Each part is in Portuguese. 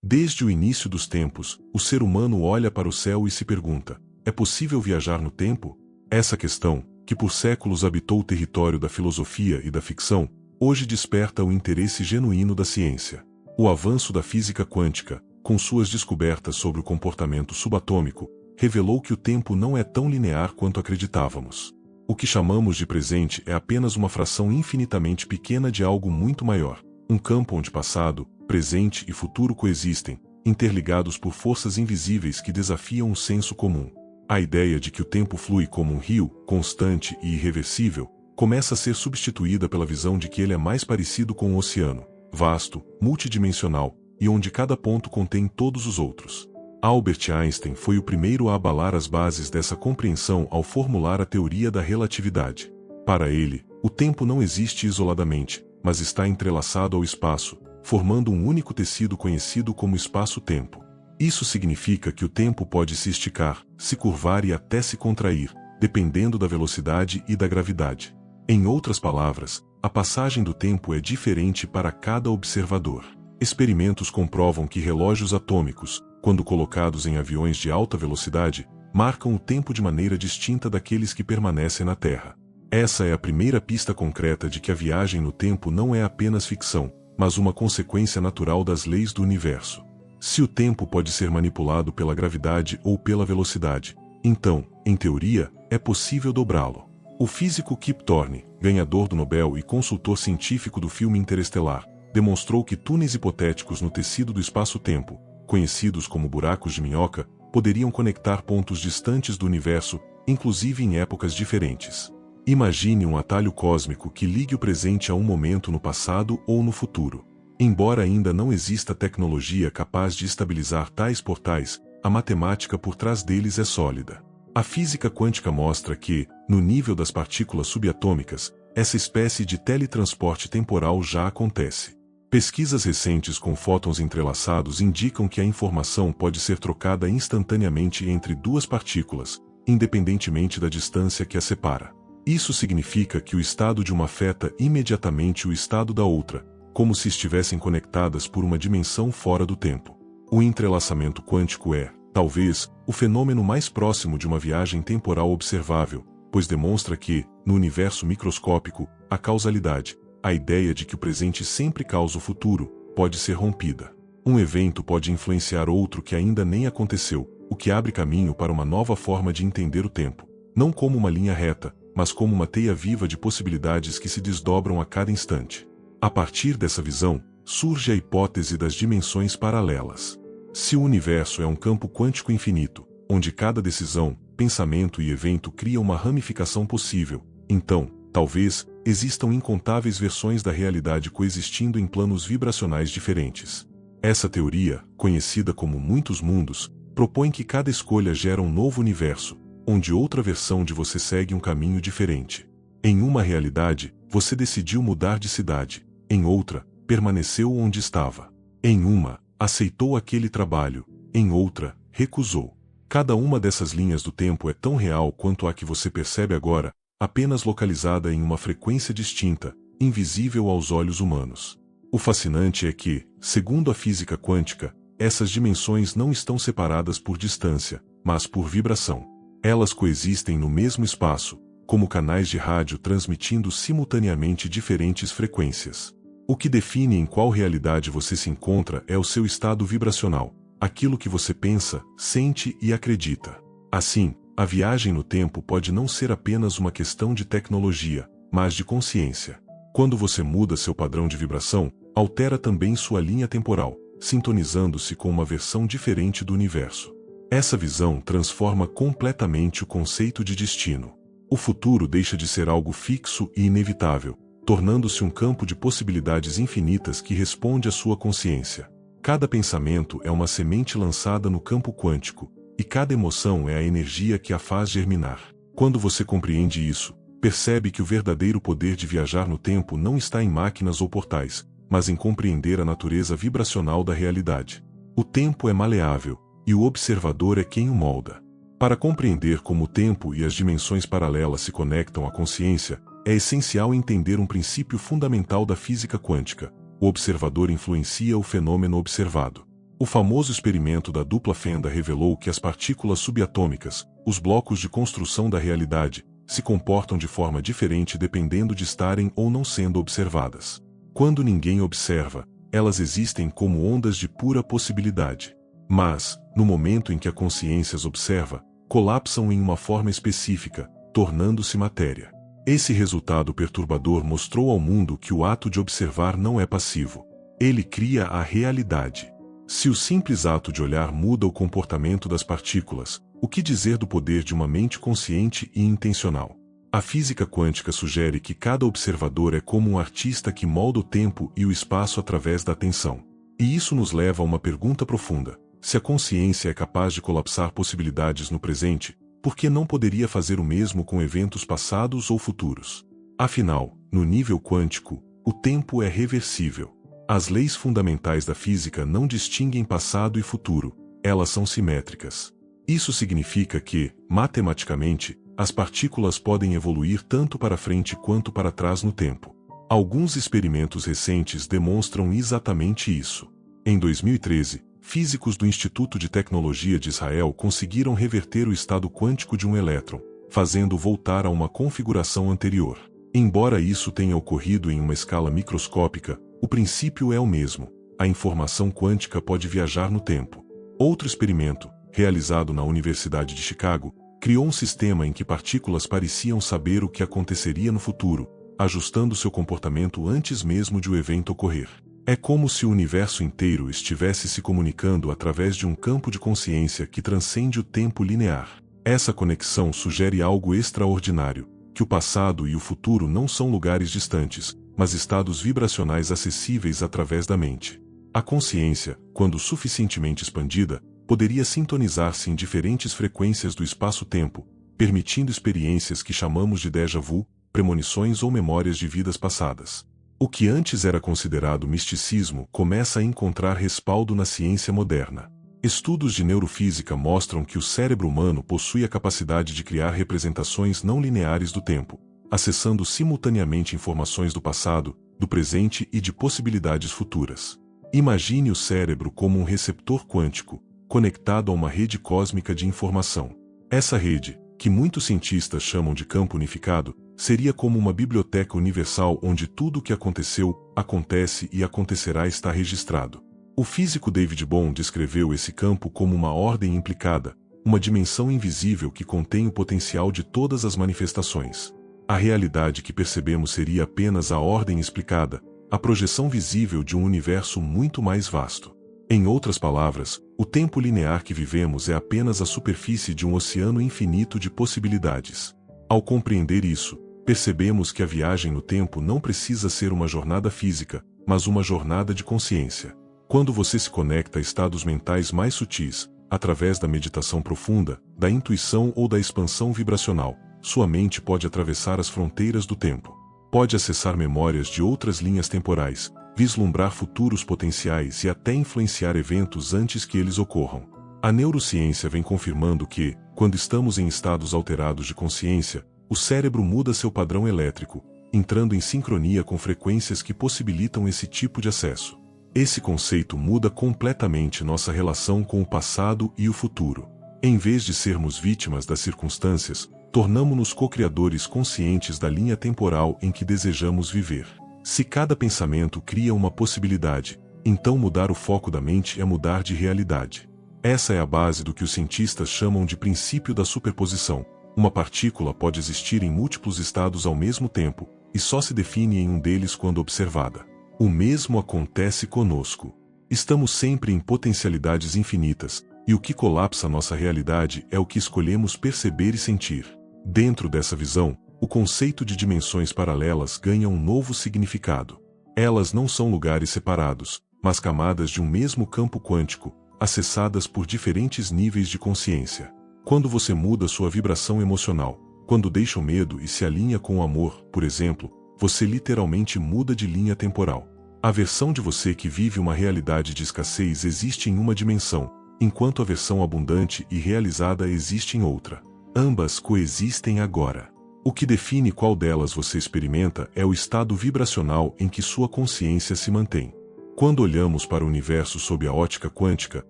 Desde o início dos tempos, o ser humano olha para o céu e se pergunta: é possível viajar no tempo? Essa questão, que por séculos habitou o território da filosofia e da ficção, hoje desperta o interesse genuíno da ciência. O avanço da física quântica, com suas descobertas sobre o comportamento subatômico, revelou que o tempo não é tão linear quanto acreditávamos. O que chamamos de presente é apenas uma fração infinitamente pequena de algo muito maior, um campo onde passado, presente e futuro coexistem, interligados por forças invisíveis que desafiam o senso comum. A ideia de que o tempo flui como um rio, constante e irreversível, começa a ser substituída pela visão de que ele é mais parecido com um oceano, vasto, multidimensional, e onde cada ponto contém todos os outros. Albert Einstein foi o primeiro a abalar as bases dessa compreensão ao formular a teoria da relatividade. Para ele, o tempo não existe isoladamente, mas está entrelaçado ao espaço, formando um único tecido conhecido como espaço-tempo. Isso significa que o tempo pode se esticar, se curvar e até se contrair, dependendo da velocidade e da gravidade. Em outras palavras, a passagem do tempo é diferente para cada observador. Experimentos comprovam que relógios atômicos, quando colocados em aviões de alta velocidade, marcam o tempo de maneira distinta daqueles que permanecem na Terra. Essa é a primeira pista concreta de que a viagem no tempo não é apenas ficção, mas uma consequência natural das leis do universo. Se o tempo pode ser manipulado pela gravidade ou pela velocidade, então, em teoria, é possível dobrá-lo. O físico Kip Thorne, ganhador do Nobel e consultor científico do filme Interestelar, demonstrou que túneis hipotéticos no tecido do espaço-tempo, conhecidos como buracos de minhoca, poderiam conectar pontos distantes do universo, inclusive em épocas diferentes. Imagine um atalho cósmico que ligue o presente a um momento no passado ou no futuro. Embora ainda não exista tecnologia capaz de estabilizar tais portais, a matemática por trás deles é sólida. A física quântica mostra que, no nível das partículas subatômicas, essa espécie de teletransporte temporal já acontece. Pesquisas recentes com fótons entrelaçados indicam que a informação pode ser trocada instantaneamente entre duas partículas, independentemente da distância que as separa. Isso significa que o estado de uma afeta imediatamente o estado da outra, como se estivessem conectadas por uma dimensão fora do tempo. O entrelaçamento quântico é, talvez, o fenômeno mais próximo de uma viagem temporal observável, pois demonstra que, no universo microscópico, a causalidade, a ideia de que o presente sempre causa o futuro, pode ser rompida. Um evento pode influenciar outro que ainda nem aconteceu, o que abre caminho para uma nova forma de entender o tempo, não como uma linha reta, mas como uma teia viva de possibilidades que se desdobram a cada instante. A partir dessa visão, surge a hipótese das dimensões paralelas. Se o universo é um campo quântico infinito, onde cada decisão, pensamento e evento cria uma ramificação possível, então, talvez, existam incontáveis versões da realidade coexistindo em planos vibracionais diferentes. Essa teoria, conhecida como muitos mundos, propõe que cada escolha gera um novo universo, onde outra versão de você segue um caminho diferente. Em uma realidade, você decidiu mudar de cidade, em outra, permaneceu onde estava. Em uma, aceitou aquele trabalho, em outra, recusou. Cada uma dessas linhas do tempo é tão real quanto a que você percebe agora, apenas localizada em uma frequência distinta, invisível aos olhos humanos. O fascinante é que, segundo a física quântica, essas dimensões não estão separadas por distância, mas por vibração. Elas coexistem no mesmo espaço, como canais de rádio transmitindo simultaneamente diferentes frequências. O que define em qual realidade você se encontra é o seu estado vibracional, aquilo que você pensa, sente e acredita. Assim, a viagem no tempo pode não ser apenas uma questão de tecnologia, mas de consciência. Quando você muda seu padrão de vibração, altera também sua linha temporal, sintonizando-se com uma versão diferente do universo. Essa visão transforma completamente o conceito de destino. O futuro deixa de ser algo fixo e inevitável, tornando-se um campo de possibilidades infinitas que responde à sua consciência. Cada pensamento é uma semente lançada no campo quântico, e cada emoção é a energia que a faz germinar. Quando você compreende isso, percebe que o verdadeiro poder de viajar no tempo não está em máquinas ou portais, mas em compreender a natureza vibracional da realidade. O tempo é maleável, e o observador é quem o molda. Para compreender como o tempo e as dimensões paralelas se conectam à consciência, é essencial entender um princípio fundamental da física quântica: o observador influencia o fenômeno observado. O famoso experimento da dupla fenda revelou que as partículas subatômicas, os blocos de construção da realidade, se comportam de forma diferente dependendo de estarem ou não sendo observadas. Quando ninguém observa, elas existem como ondas de pura possibilidade. Mas, no momento em que a consciência as observa, colapsam em uma forma específica, tornando-se matéria. Esse resultado perturbador mostrou ao mundo que o ato de observar não é passivo. Ele cria a realidade. Se o simples ato de olhar muda o comportamento das partículas, o que dizer do poder de uma mente consciente e intencional? A física quântica sugere que cada observador é como um artista que molda o tempo e o espaço através da atenção. E isso nos leva a uma pergunta profunda. Se a consciência é capaz de colapsar possibilidades no presente, por que não poderia fazer o mesmo com eventos passados ou futuros? Afinal, no nível quântico, o tempo é reversível. As leis fundamentais da física não distinguem passado e futuro, elas são simétricas. Isso significa que, matematicamente, as partículas podem evoluir tanto para frente quanto para trás no tempo. Alguns experimentos recentes demonstram exatamente isso. Em 2013, físicos do Instituto de Tecnologia de Israel conseguiram reverter o estado quântico de um elétron, fazendo voltar a uma configuração anterior. Embora isso tenha ocorrido em uma escala microscópica, o princípio é o mesmo. A informação quântica pode viajar no tempo. Outro experimento, realizado na Universidade de Chicago, criou um sistema em que partículas pareciam saber o que aconteceria no futuro, ajustando seu comportamento antes mesmo de o evento ocorrer. É como se o universo inteiro estivesse se comunicando através de um campo de consciência que transcende o tempo linear. Essa conexão sugere algo extraordinário, que o passado e o futuro não são lugares distantes, mas estados vibracionais acessíveis através da mente. A consciência, quando suficientemente expandida, poderia sintonizar-se em diferentes frequências do espaço-tempo, permitindo experiências que chamamos de déjà vu, premonições ou memórias de vidas passadas. O que antes era considerado misticismo começa a encontrar respaldo na ciência moderna. Estudos de neurofísica mostram que o cérebro humano possui a capacidade de criar representações não lineares do tempo, acessando simultaneamente informações do passado, do presente e de possibilidades futuras. Imagine o cérebro como um receptor quântico, conectado a uma rede cósmica de informação. Essa rede, que muitos cientistas chamam de campo unificado, seria como uma biblioteca universal onde tudo o que aconteceu, acontece e acontecerá está registrado. O físico David Bohm descreveu esse campo como uma ordem implicada, uma dimensão invisível que contém o potencial de todas as manifestações. A realidade que percebemos seria apenas a ordem explicada, a projeção visível de um universo muito mais vasto. Em outras palavras, o tempo linear que vivemos é apenas a superfície de um oceano infinito de possibilidades. Ao compreender isso, percebemos que a viagem no tempo não precisa ser uma jornada física, mas uma jornada de consciência. Quando você se conecta a estados mentais mais sutis, através da meditação profunda, da intuição ou da expansão vibracional, sua mente pode atravessar as fronteiras do tempo. Pode acessar memórias de outras linhas temporais, vislumbrar futuros potenciais e até influenciar eventos antes que eles ocorram. A neurociência vem confirmando que, quando estamos em estados alterados de consciência, o cérebro muda seu padrão elétrico, entrando em sincronia com frequências que possibilitam esse tipo de acesso. Esse conceito muda completamente nossa relação com o passado e o futuro. Em vez de sermos vítimas das circunstâncias, tornamo-nos co-criadores conscientes da linha temporal em que desejamos viver. Se cada pensamento cria uma possibilidade, então mudar o foco da mente é mudar de realidade. Essa é a base do que os cientistas chamam de princípio da superposição. Uma partícula pode existir em múltiplos estados ao mesmo tempo, e só se define em um deles quando observada. O mesmo acontece conosco. Estamos sempre em potencialidades infinitas, e o que colapsa nossa realidade é o que escolhemos perceber e sentir. Dentro dessa visão, o conceito de dimensões paralelas ganha um novo significado. Elas não são lugares separados, mas camadas de um mesmo campo quântico, acessadas por diferentes níveis de consciência. Quando você muda sua vibração emocional, quando deixa o medo e se alinha com o amor, por exemplo, você literalmente muda de linha temporal. A versão de você que vive uma realidade de escassez existe em uma dimensão, enquanto a versão abundante e realizada existe em outra. Ambas coexistem agora. O que define qual delas você experimenta é o estado vibracional em que sua consciência se mantém. Quando olhamos para o universo sob a ótica quântica,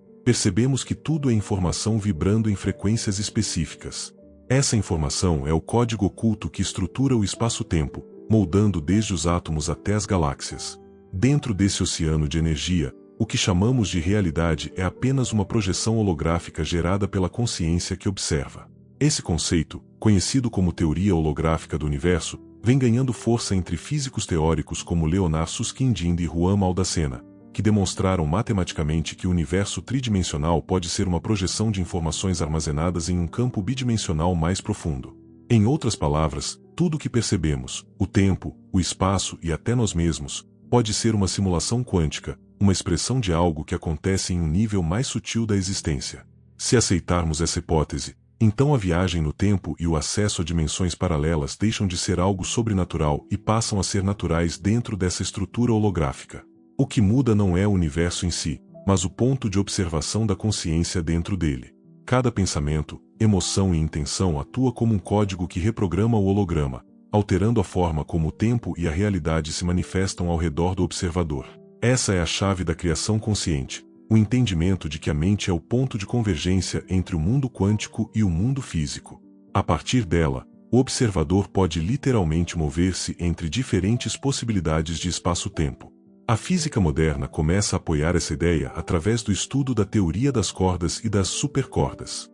percebemos que tudo é informação vibrando em frequências específicas. Essa informação é o código oculto que estrutura o espaço-tempo, moldando desde os átomos até as galáxias. Dentro desse oceano de energia, o que chamamos de realidade é apenas uma projeção holográfica gerada pela consciência que observa. Esse conceito, conhecido como teoria holográfica do universo, vem ganhando força entre físicos teóricos como Leonard Susskind e Juan Maldacena, que demonstraram matematicamente que o universo tridimensional pode ser uma projeção de informações armazenadas em um campo bidimensional mais profundo. Em outras palavras, tudo o que percebemos, o tempo, o espaço e até nós mesmos, pode ser uma simulação quântica, uma expressão de algo que acontece em um nível mais sutil da existência. Se aceitarmos essa hipótese, então a viagem no tempo e o acesso a dimensões paralelas deixam de ser algo sobrenatural e passam a ser naturais dentro dessa estrutura holográfica. O que muda não é o universo em si, mas o ponto de observação da consciência dentro dele. Cada pensamento, emoção e intenção atua como um código que reprograma o holograma, alterando a forma como o tempo e a realidade se manifestam ao redor do observador. Essa é a chave da criação consciente, o entendimento de que a mente é o ponto de convergência entre o mundo quântico e o mundo físico. A partir dela, o observador pode literalmente mover-se entre diferentes possibilidades de espaço-tempo. A física moderna começa a apoiar essa ideia através do estudo da teoria das cordas e das supercordas.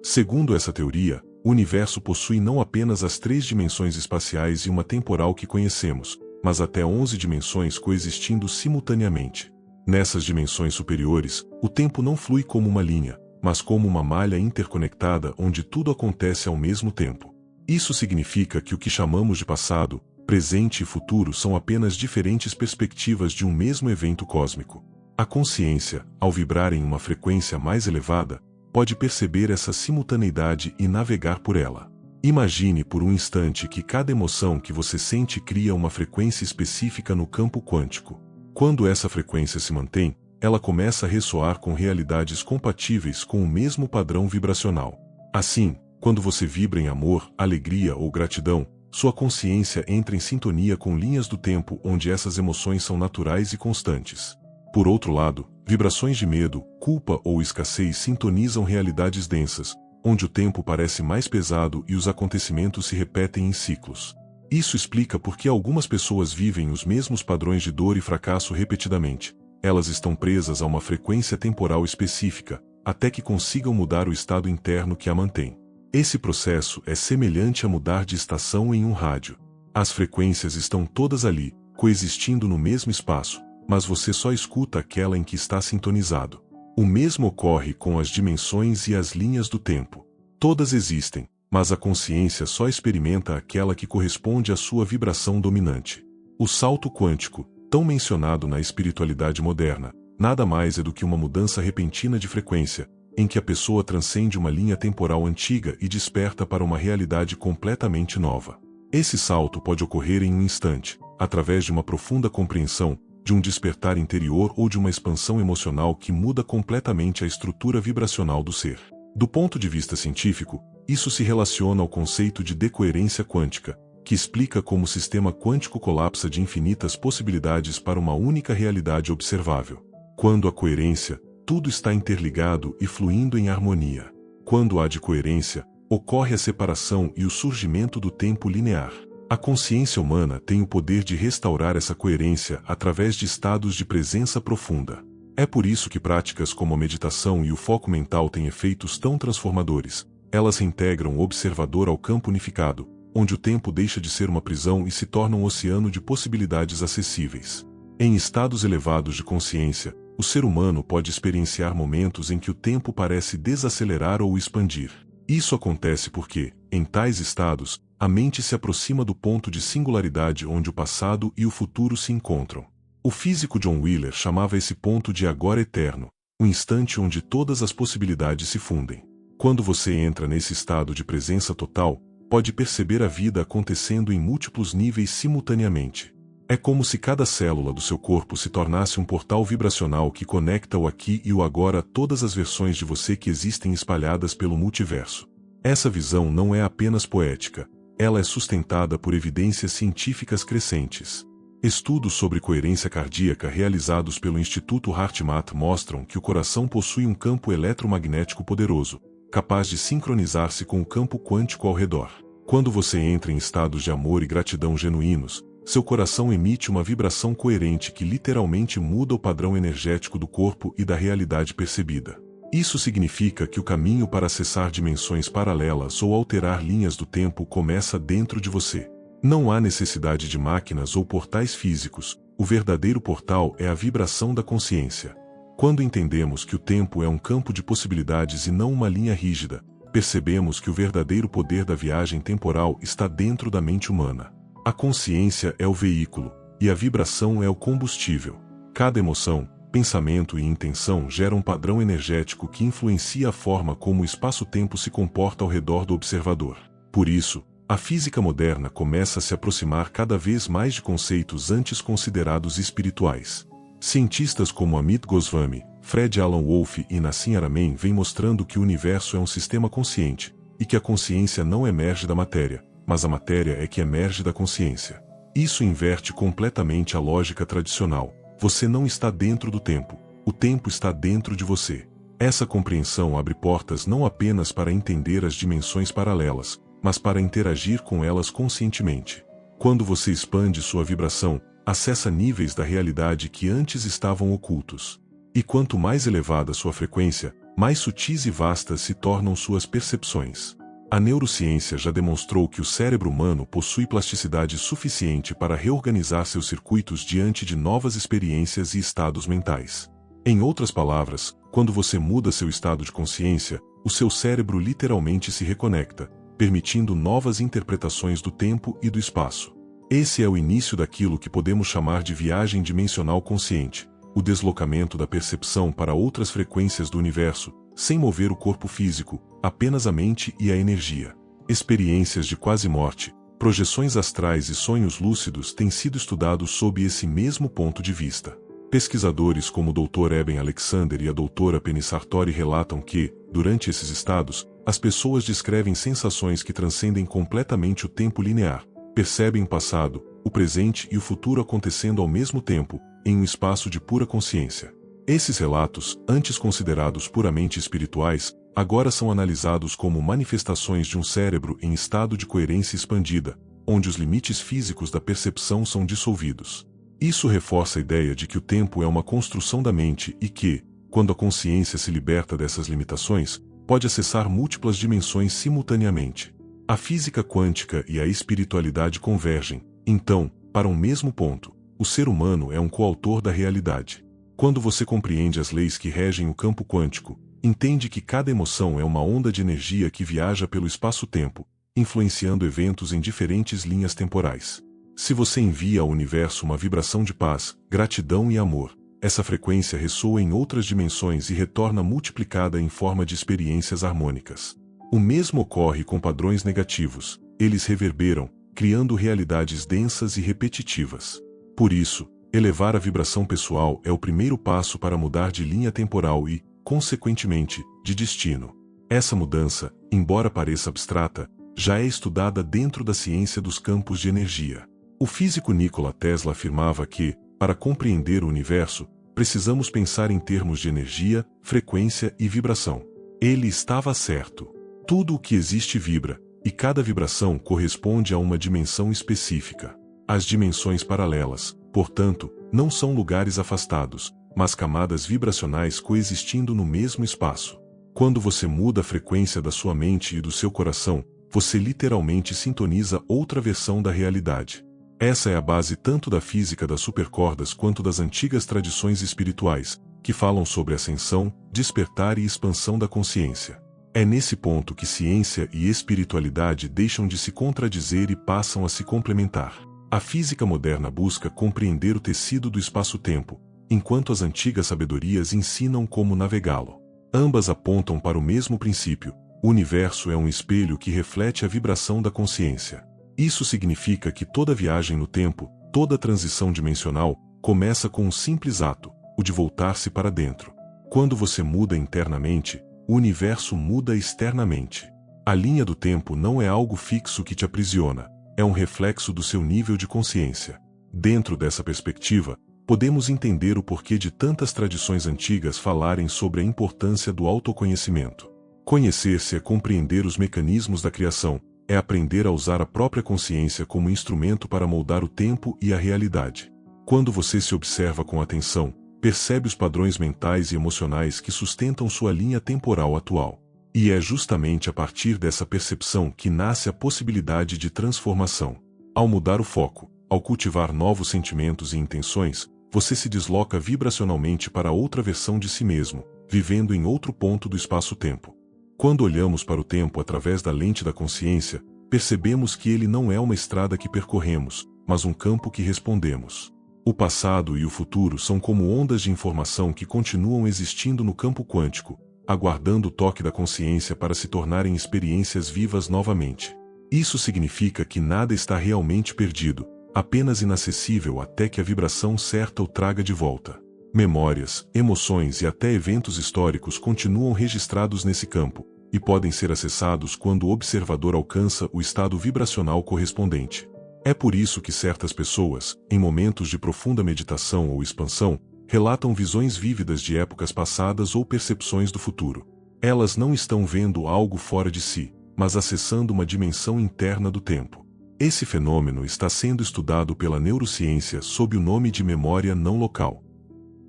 Segundo essa teoria, o universo possui não apenas as 3 dimensões espaciais e uma temporal que conhecemos, mas até 11 dimensões coexistindo simultaneamente. Nessas dimensões superiores, o tempo não flui como uma linha, mas como uma malha interconectada onde tudo acontece ao mesmo tempo. Isso significa que o que chamamos de passado, presente e futuro são apenas diferentes perspectivas de um mesmo evento cósmico. A consciência, ao vibrar em uma frequência mais elevada, pode perceber essa simultaneidade e navegar por ela. Imagine por um instante que cada emoção que você sente cria uma frequência específica no campo quântico. Quando essa frequência se mantém, ela começa a ressoar com realidades compatíveis com o mesmo padrão vibracional. Assim, quando você vibra em amor, alegria ou gratidão, sua consciência entra em sintonia com linhas do tempo onde essas emoções são naturais e constantes. Por outro lado, vibrações de medo, culpa ou escassez sintonizam realidades densas, onde o tempo parece mais pesado e os acontecimentos se repetem em ciclos. Isso explica por que algumas pessoas vivem os mesmos padrões de dor e fracasso repetidamente. Elas estão presas a uma frequência temporal específica, até que consigam mudar o estado interno que a mantém. Esse processo é semelhante a mudar de estação em um rádio. As frequências estão todas ali, coexistindo no mesmo espaço, mas você só escuta aquela em que está sintonizado. O mesmo ocorre com as dimensões e as linhas do tempo. Todas existem, mas a consciência só experimenta aquela que corresponde à sua vibração dominante. O salto quântico, tão mencionado na espiritualidade moderna, nada mais é do que uma mudança repentina de frequência, em que a pessoa transcende uma linha temporal antiga e desperta para uma realidade completamente nova. Esse salto pode ocorrer em um instante, através de uma profunda compreensão, de um despertar interior ou de uma expansão emocional que muda completamente a estrutura vibracional do ser. Do ponto de vista científico, isso se relaciona ao conceito de decoerência quântica, que explica como o sistema quântico colapsa de infinitas possibilidades para uma única realidade observável. Quando há coerência, tudo está interligado e fluindo em harmonia. Quando há decoerência, ocorre a separação e o surgimento do tempo linear. A consciência humana tem o poder de restaurar essa coerência através de estados de presença profunda. É por isso que práticas como a meditação e o foco mental têm efeitos tão transformadores. Elas reintegram o observador ao campo unificado, onde o tempo deixa de ser uma prisão e se torna um oceano de possibilidades acessíveis. Em estados elevados de consciência, o ser humano pode experienciar momentos em que o tempo parece desacelerar ou expandir. Isso acontece porque, em tais estados, a mente se aproxima do ponto de singularidade onde o passado e o futuro se encontram. O físico John Wheeler chamava esse ponto de agora eterno, o instante onde todas as possibilidades se fundem. Quando você entra nesse estado de presença total, pode perceber a vida acontecendo em múltiplos níveis simultaneamente. É como se cada célula do seu corpo se tornasse um portal vibracional que conecta o aqui e o agora a todas as versões de você que existem espalhadas pelo multiverso. Essa visão não é apenas poética, ela é sustentada por evidências científicas crescentes. Estudos sobre coerência cardíaca realizados pelo Instituto HeartMath mostram que o coração possui um campo eletromagnético poderoso, capaz de sincronizar-se com o campo quântico ao redor. Quando você entra em estados de amor e gratidão genuínos, seu coração emite uma vibração coerente que literalmente muda o padrão energético do corpo e da realidade percebida. Isso significa que o caminho para acessar dimensões paralelas ou alterar linhas do tempo começa dentro de você. Não há necessidade de máquinas ou portais físicos, o verdadeiro portal é a vibração da consciência. Quando entendemos que o tempo é um campo de possibilidades e não uma linha rígida, percebemos que o verdadeiro poder da viagem temporal está dentro da mente humana. A consciência é o veículo, e a vibração é o combustível. Cada emoção, pensamento e intenção gera um padrão energético que influencia a forma como o espaço-tempo se comporta ao redor do observador. Por isso, a física moderna começa a se aproximar cada vez mais de conceitos antes considerados espirituais. Cientistas como Amit Goswami, Fred Alan Wolf e Nassim Haramein vêm mostrando que o universo é um sistema consciente, e que a consciência não emerge da matéria, mas a matéria é que emerge da consciência. Isso inverte completamente a lógica tradicional. Você não está dentro do tempo, o tempo está dentro de você. Essa compreensão abre portas não apenas para entender as dimensões paralelas, mas para interagir com elas conscientemente. Quando você expande sua vibração, acessa níveis da realidade que antes estavam ocultos. E quanto mais elevada sua frequência, mais sutis e vastas se tornam suas percepções. A neurociência já demonstrou que o cérebro humano possui plasticidade suficiente para reorganizar seus circuitos diante de novas experiências e estados mentais. Em outras palavras, quando você muda seu estado de consciência, o seu cérebro literalmente se reconecta, permitindo novas interpretações do tempo e do espaço. Esse é o início daquilo que podemos chamar de viagem dimensional consciente, o deslocamento da percepção para outras frequências do universo, sem mover o corpo físico, apenas a mente e a energia. Experiências de quase morte, projeções astrais e sonhos lúcidos têm sido estudados sob esse mesmo ponto de vista. Pesquisadores como o Dr. Eben Alexander e a Dra. Penny Sartori relatam que, durante esses estados, as pessoas descrevem sensações que transcendem completamente o tempo linear, percebem o passado, o presente e o futuro acontecendo ao mesmo tempo, em um espaço de pura consciência. Esses relatos, antes considerados puramente espirituais, agora são analisados como manifestações de um cérebro em estado de coerência expandida, onde os limites físicos da percepção são dissolvidos. Isso reforça a ideia de que o tempo é uma construção da mente e que, quando a consciência se liberta dessas limitações, pode acessar múltiplas dimensões simultaneamente. A física quântica e a espiritualidade convergem, então, para um mesmo ponto. O ser humano é um coautor da realidade. Quando você compreende as leis que regem o campo quântico, entende que cada emoção é uma onda de energia que viaja pelo espaço-tempo, influenciando eventos em diferentes linhas temporais. Se você envia ao universo uma vibração de paz, gratidão e amor, essa frequência ressoa em outras dimensões e retorna multiplicada em forma de experiências harmônicas. O mesmo ocorre com padrões negativos, eles reverberam, criando realidades densas e repetitivas. Por isso, elevar a vibração pessoal é o primeiro passo para mudar de linha temporal e, consequentemente, de destino. Essa mudança, embora pareça abstrata, já é estudada dentro da ciência dos campos de energia. O físico Nikola Tesla afirmava que, para compreender o universo, precisamos pensar em termos de energia, frequência e vibração. Ele estava certo. Tudo o que existe vibra, e cada vibração corresponde a uma dimensão específica. As dimensões paralelas, portanto, não são lugares afastados, mas camadas vibracionais coexistindo no mesmo espaço. Quando você muda a frequência da sua mente e do seu coração, você literalmente sintoniza outra versão da realidade. Essa é a base tanto da física das supercordas quanto das antigas tradições espirituais, que falam sobre ascensão, despertar e expansão da consciência. É nesse ponto que ciência e espiritualidade deixam de se contradizer e passam a se complementar. A física moderna busca compreender o tecido do espaço-tempo, enquanto as antigas sabedorias ensinam como navegá-lo. Ambas apontam para o mesmo princípio: o universo é um espelho que reflete a vibração da consciência. Isso significa que toda viagem no tempo, toda transição dimensional, começa com um simples ato, o de voltar-se para dentro. Quando você muda internamente, o universo muda externamente. A linha do tempo não é algo fixo que te aprisiona, é um reflexo do seu nível de consciência. Dentro dessa perspectiva, podemos entender o porquê de tantas tradições antigas falarem sobre a importância do autoconhecimento. Conhecer-se é compreender os mecanismos da criação, é aprender a usar a própria consciência como instrumento para moldar o tempo e a realidade. Quando você se observa com atenção, percebe os padrões mentais e emocionais que sustentam sua linha temporal atual. E é justamente a partir dessa percepção que nasce a possibilidade de transformação. Ao mudar o foco, ao cultivar novos sentimentos e intenções, você se desloca vibracionalmente para outra versão de si mesmo, vivendo em outro ponto do espaço-tempo. Quando olhamos para o tempo através da lente da consciência, percebemos que ele não é uma estrada que percorremos, mas um campo que respondemos. O passado e o futuro são como ondas de informação que continuam existindo no campo quântico, aguardando o toque da consciência para se tornarem experiências vivas novamente. Isso significa que nada está realmente perdido, apenas inacessível até que a vibração certa o traga de volta. Memórias, emoções e até eventos históricos continuam registrados nesse campo, e podem ser acessados quando o observador alcança o estado vibracional correspondente. É por isso que certas pessoas, em momentos de profunda meditação ou expansão, relatam visões vívidas de épocas passadas ou percepções do futuro. Elas não estão vendo algo fora de si, mas acessando uma dimensão interna do tempo. Esse fenômeno está sendo estudado pela neurociência sob o nome de memória não local.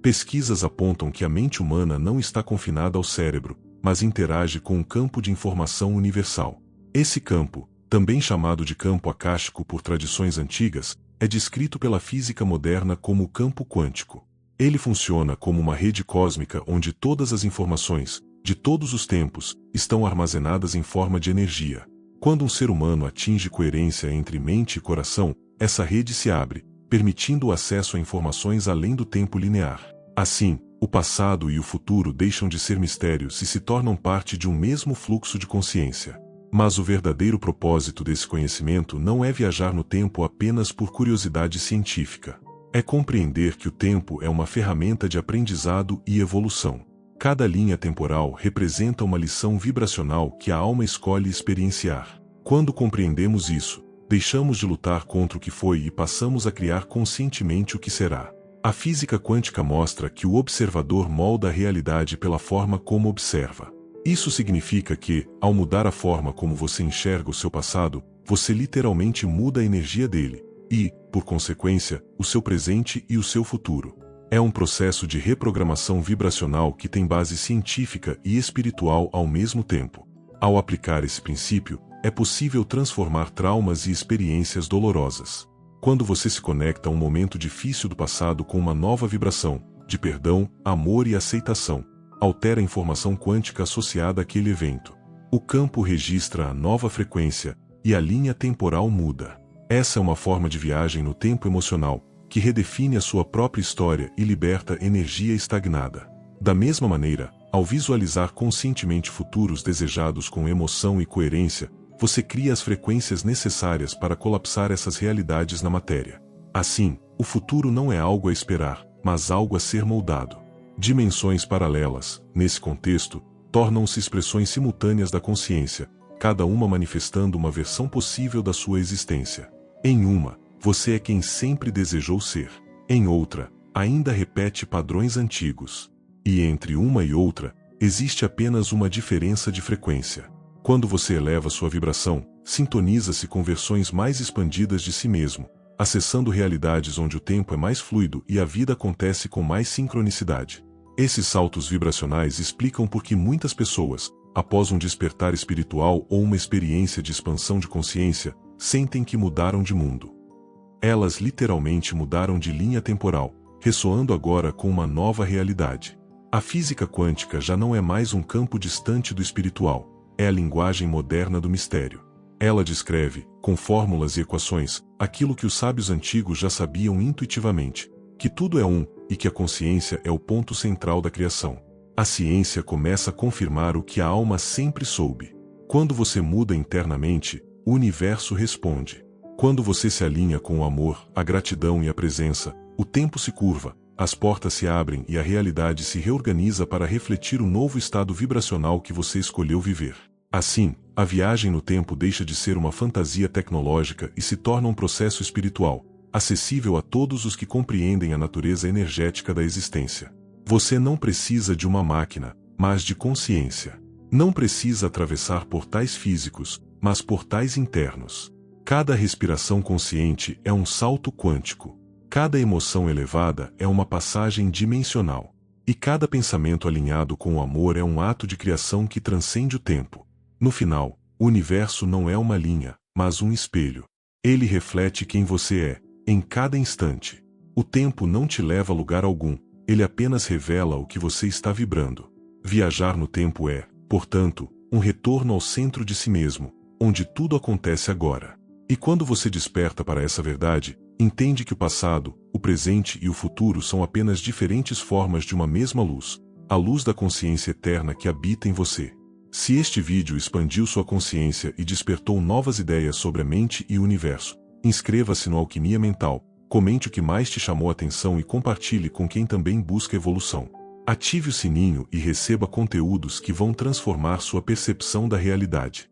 Pesquisas apontam que a mente humana não está confinada ao cérebro, mas interage com um campo de informação universal. Esse campo, também chamado de campo acástico por tradições antigas, é descrito pela física moderna como o campo quântico. Ele funciona como uma rede cósmica onde todas as informações, de todos os tempos, estão armazenadas em forma de energia. Quando um ser humano atinge coerência entre mente e coração, essa rede se abre, permitindo o acesso a informações além do tempo linear. Assim, o passado e o futuro deixam de ser mistérios e se tornam parte de um mesmo fluxo de consciência. Mas o verdadeiro propósito desse conhecimento não é viajar no tempo apenas por curiosidade científica. É compreender que o tempo é uma ferramenta de aprendizado e evolução. Cada linha temporal representa uma lição vibracional que a alma escolhe experienciar. Quando compreendemos isso, deixamos de lutar contra o que foi e passamos a criar conscientemente o que será. A física quântica mostra que o observador molda a realidade pela forma como observa. Isso significa que, ao mudar a forma como você enxerga o seu passado, você literalmente muda a energia dele, e, por consequência, o seu presente e o seu futuro. É um processo de reprogramação vibracional que tem base científica e espiritual ao mesmo tempo. Ao aplicar esse princípio, é possível transformar traumas e experiências dolorosas. Quando você se conecta a um momento difícil do passado com uma nova vibração, de perdão, amor e aceitação, altera a informação quântica associada àquele evento. O campo registra a nova frequência, e a linha temporal muda. Essa é uma forma de viagem no tempo emocional, que redefine a sua própria história e liberta energia estagnada. Da mesma maneira, ao visualizar conscientemente futuros desejados com emoção e coerência, você cria as frequências necessárias para colapsar essas realidades na matéria. Assim, o futuro não é algo a esperar, mas algo a ser moldado. Dimensões paralelas, nesse contexto, tornam-se expressões simultâneas da consciência, cada uma manifestando uma versão possível da sua existência. Em uma, você é quem sempre desejou ser. Em outra, ainda repete padrões antigos. E entre uma e outra, existe apenas uma diferença de frequência. Quando você eleva sua vibração, sintoniza-se com versões mais expandidas de si mesmo, acessando realidades onde o tempo é mais fluido e a vida acontece com mais sincronicidade. Esses saltos vibracionais explicam por que muitas pessoas, após um despertar espiritual ou uma experiência de expansão de consciência, sentem que mudaram de mundo. Elas literalmente mudaram de linha temporal, ressoando agora com uma nova realidade. A física quântica já não é mais um campo distante do espiritual. É a linguagem moderna do mistério. Ela descreve, com fórmulas e equações, aquilo que os sábios antigos já sabiam intuitivamente, que tudo é um, e que a consciência é o ponto central da criação. A ciência começa a confirmar o que a alma sempre soube. Quando você muda internamente, o universo responde. Quando você se alinha com o amor, a gratidão e a presença, o tempo se curva, as portas se abrem e a realidade se reorganiza para refletir o novo estado vibracional que você escolheu viver. Assim, a viagem no tempo deixa de ser uma fantasia tecnológica e se torna um processo espiritual, acessível a todos os que compreendem a natureza energética da existência. Você não precisa de uma máquina, mas de consciência. Não precisa atravessar portais físicos, mas portais internos. Cada respiração consciente é um salto quântico. Cada emoção elevada é uma passagem dimensional. E cada pensamento alinhado com o amor é um ato de criação que transcende o tempo. No final, o universo não é uma linha, mas um espelho. Ele reflete quem você é, em cada instante. O tempo não te leva a lugar algum, ele apenas revela o que você está vibrando. Viajar no tempo é, portanto, um retorno ao centro de si mesmo, onde tudo acontece agora. E quando você desperta para essa verdade, entende que o passado, o presente e o futuro são apenas diferentes formas de uma mesma luz, a luz da consciência eterna que habita em você. Se este vídeo expandiu sua consciência e despertou novas ideias sobre a mente e o universo, inscreva-se no Alquimia Mental, comente o que mais te chamou a atenção e compartilhe com quem também busca evolução. Ative o sininho e receba conteúdos que vão transformar sua percepção da realidade.